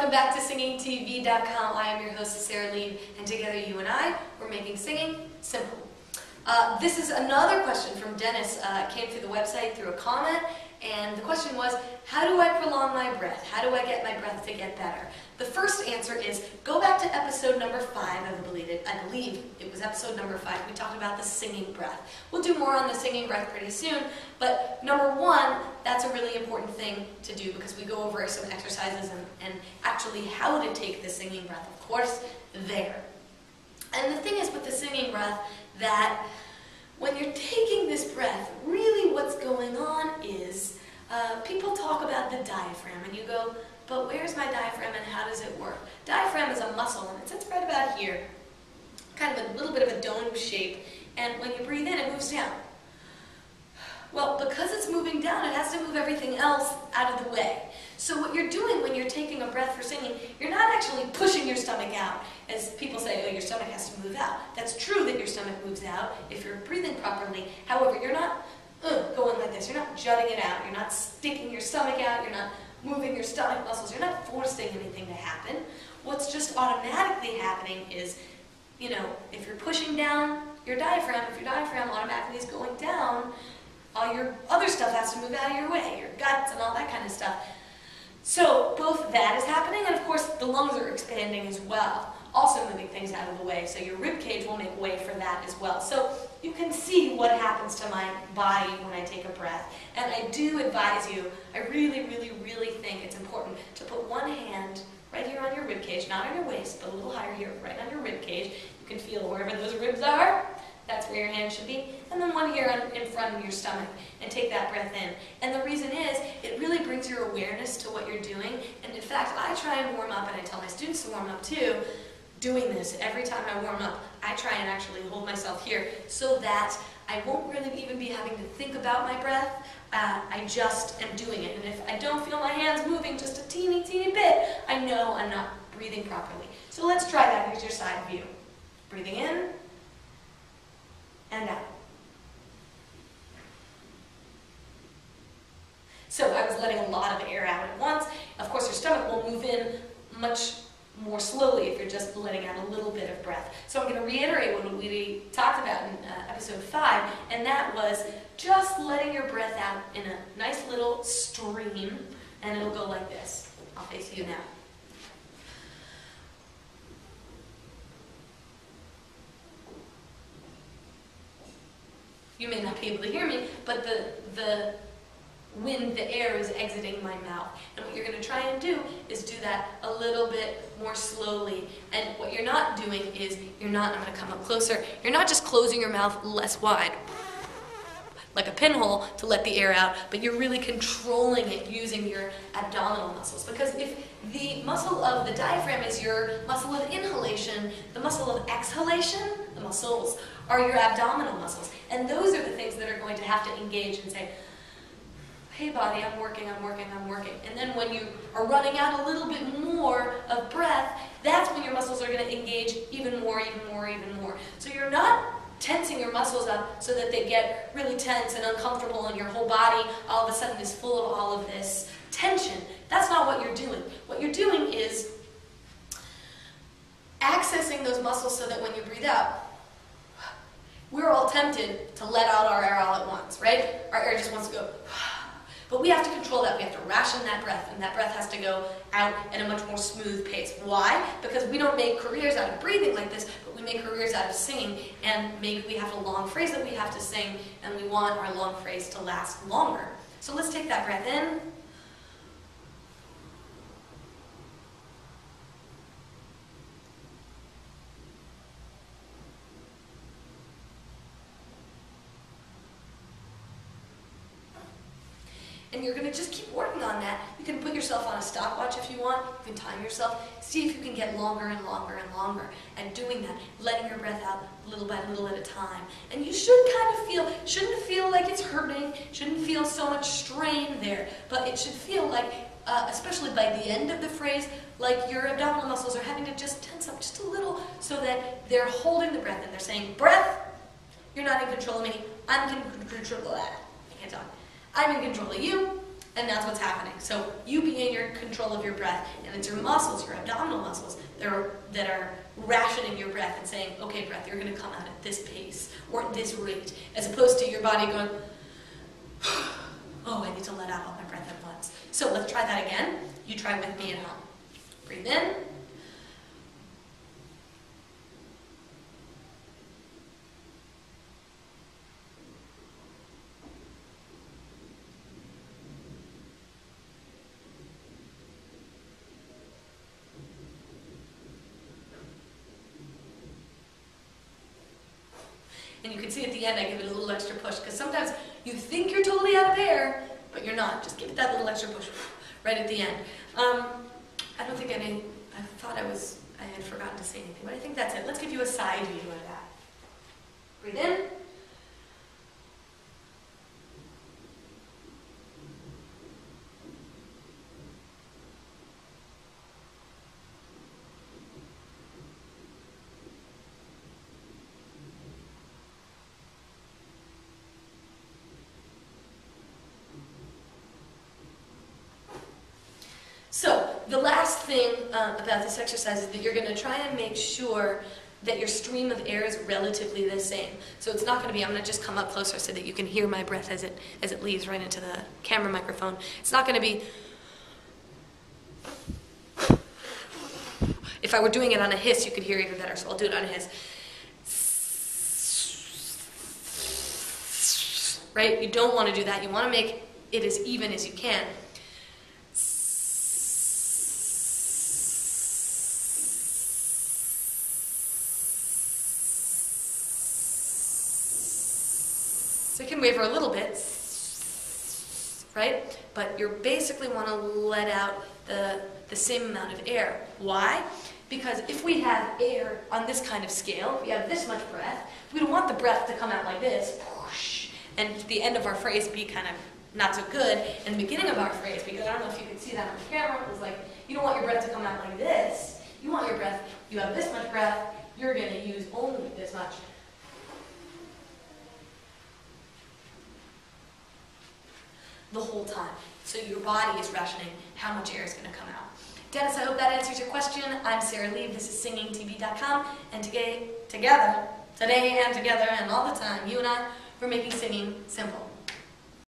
welcome back to SingingTV.com. I am your host, Sara, and together you and I, we're making singing simple. This is another question from Dennis. It came through the website through a comment, and the question was, how do I prolong my breath? How do I get my breath to get better? The first answer is, go back to episode number 5, I believe it was episode number 5. We talked about the singing breath. We'll do more on the singing breath pretty soon, but number 1, that's a really important thing to do because we go over some exercises and actually how to take the singing breath, of course, there. And the thing is with the singing breath that when you're taking this breath, really what's going on is people talk about the diaphragm and you go, but where's my diaphragm and how does it work? Diaphragm is a muscle and it sits right about here, kind of a little bit of a dome shape, and when you breathe in it moves down. Well, because it's moving down, it has to move everything else out of the way. So what you're doing when you're taking a breath for singing, you're not actually pushing your stomach out. As people say, oh, your stomach has to move out. That's true that your stomach moves out if you're breathing properly. However, you're not going like this. You're not jutting it out. You're not sticking your stomach out. You're not moving your stomach muscles. You're not forcing anything to happen. What's just automatically happening is, you know, if you're pushing down your diaphragm, if your diaphragm automatically is going down, all your other stuff has to move out of your way, your guts and all that kind of stuff. So both that is happening, and of course the lungs are expanding as well, also moving things out of the way. So your rib cage will make way for that as well. So you can see what happens to my body when I take a breath. And I do advise you, I really, really, really think it's important to put one hand right here on your rib cage, not on your waist, but a little higher here, right on your rib cage. You can feel wherever those ribs are. That's where your hand should be. And then one here in front of your stomach, and take that breath in. And the reason is, it really brings your awareness to what you're doing. And in fact, I try and warm up, and I tell my students to warm up too, doing this. Every time I warm up, I try and actually hold myself here so that I won't really even be having to think about my breath. I just am doing it. And if I don't feel my hands moving just a teeny, teeny bit, I know I'm not breathing properly. So let's try that. Here's your side view. Breathing in and out. So I was letting a lot of air out at once. Of course, your stomach will move in much more slowly if you're just letting out a little bit of breath. So I'm going to reiterate what we talked about in episode 5, and that was just letting your breath out in a nice little stream, and it'll go like this. I'll face you now. You may not be able to hear me, but the air is exiting my mouth. And what you're going to try and do is do that a little bit more slowly. And what you're not doing is, I'm going to come up closer, you're not just closing your mouth less wide, like a pinhole to let the air out, but you're really controlling it using your abdominal muscles. Because if the muscle of the diaphragm is your muscle of inhalation, the muscle of exhalation, the muscles, are your abdominal muscles. And those are the things that are going to have to engage and say, hey body, I'm working, I'm working, I'm working. And then when you are running out a little bit more of breath, that's when your muscles are going to engage even more, even more, even more. So you're not tensing your muscles up so that they get really tense and uncomfortable and your whole body all of a sudden is full of all of this tension. That's not what you're doing. What you're doing is accessing those muscles so that when you breathe out, we're all tempted to let out our air all at once, right? Our air just wants to go. But we have to control that. We have to ration that breath, and that breath has to go out at a much more smooth pace. Why? Because we don't make careers out of breathing like this, but we make careers out of singing, and maybe we have a long phrase that we have to sing, and we want our long phrase to last longer. So let's take that breath in. And you're going to just keep working on that. You can put yourself on a stopwatch if you want. You can time yourself. See if you can get longer and longer and longer at doing that, letting your breath out little by little at a time. And you should kind of feel, shouldn't feel like it's hurting, shouldn't feel so much strain there, but it should feel like, especially by the end of the phrase, like your abdominal muscles are having to just tense up just a little so that they're holding the breath and they're saying, breath, you're not in control of me, I'm in control of that. I can't talk. I'm in control of you, And that's what's happening. So you being in your control of your breath, and it's your muscles, your abdominal muscles, that are rationing your breath and saying, okay, breath, you're going to come out at this pace or at this rate, as opposed to your body going, oh, I need to let out all my breath at once. So let's try that again. You try with me at home. Breathe in. And you can see at the end I give it a little extra push, because sometimes you think you're totally out of air, but you're not. Just give it that little extra push right at the end. I don't think I thought I had forgotten to say anything, but I think that's it. Let's give you a side view of that. Breathe in. So, the last thing about this exercise is that you're going to try and make sure that your stream of air is relatively the same. So it's not going to be, I'm going to just come up closer so that you can hear my breath as it leaves right into the camera microphone. It's not going to be, if I were doing it on a hiss, you could hear even better, so I'll do it on a hiss. Right? You don't want to do that. You want to make it as even as you can. So you can waver a little bit, right? But you basically want to let out the same amount of air. Why? Because if we have air on this kind of scale, if we have this much breath, we don't want the breath to come out like this, whoosh, and the end of our phrase be kind of not so good, and the beginning of our phrase, because I don't know if you can see that on the camera, it was like, you don't want your breath to come out like this. You want your breath, you have this much breath, you're going to use only this much. The whole time. So your body is rationing how much air is going to come out. Dennis, I hope that answers your question. I'm Sara Lee. This is singingtb.com. And today and together and all the time, you and I, we're making singing simple.